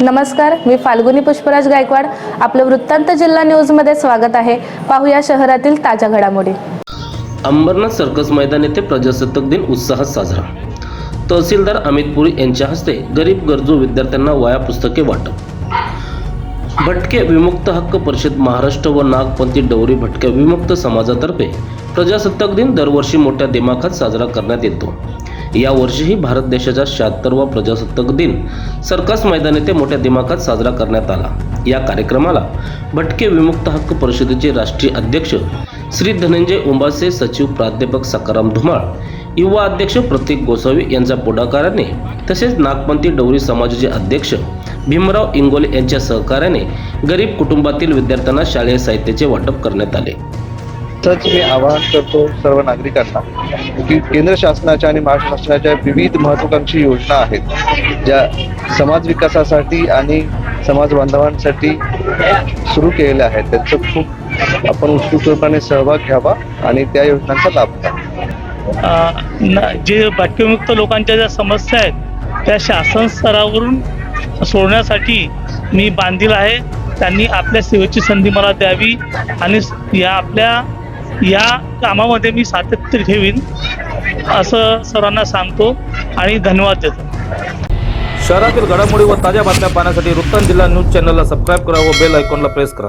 नमस्कार, मी फाल्गुनी पुष्पराज गायकवाड. आपलं वृत्तांत जिल्हा न्यूजमध्ये स्वागत आहे. पाहूया शहरातील ताज्या घडामोडी. अंबरनाथ सर्कस मैदान येथे प्रजासत्ताक दिन उत्साहात साजरा. तहसीलदार अमित पुरी यांच्या हस्ते गरीब गरजू विद्यार्थ्यांना वह्या पुस्तके वाटप. भटके विमुक्त हक्क परिषद महाराष्ट्र व नागपंथी डवरी भटक्या विमुक्त समाजातर्फे प्रजासत्ताक दिन दरवर्षी मोठ्या दिमाखात साजरा करण्यात येतो. या वर्षीही भारत देशाचा 76वा प्रजासत्ताक दिन सर्कस मैदान येथे मोठ्या दिमाखात साजरा करण्यात आला. या कार्यक्रमाला भटके विमुक्त हक्क परिषदेचे राष्ट्रीय अध्यक्ष श्री धनंजय उंबासे, सचिव प्राध्यापक सकाराम धुमाळ, युवा अध्यक्ष प्रतीक गोसावी यांच्या पुढाकाराने तसेच नागपंथी डवरी समाजाचे अध्यक्ष भीमराव इंगोले यांच्या सहकार्याने गरीब कुटुंबातील विद्यार्थ्यांना शालेय साहित्याचे वाटप करण्यात आले. तसंच मी आवाहन करतो सर्व नागरिकांना की केंद्र शासनाच्या आणि महाराष्ट्र शासनाच्या विविध महत्त्वाकांक्षी योजना आहेत ज्या समाज विकासासाठी आणि समाज बांधवांसाठी सुरू केलेल्या आहेत. त्यांचं खूप आपण उत्स्फूर्तपणे सहभाग घ्यावा आणि त्या योजनांचा लाभ घ्यावा. जे भटकेमुक्त लोकांच्या ज्या समस्या आहेत त्या शासन स्तरावरून सोडण्यासाठी मी बांधील आहे. त्यांनी आपल्या सेवेची संधी मला द्यावी आणि या कामामध्ये मी सातत्य ठेवीन असं सर्वांना सांगतो आणि धन्यवाद देतो. शहरातील घडामोडी व ताज्या बातम्या पाहण्यासाठी वृत्तांत जिल्हा न्यूज चॅनलला सबस्क्राईब करा व बेल आयकॉनला प्रेस करा.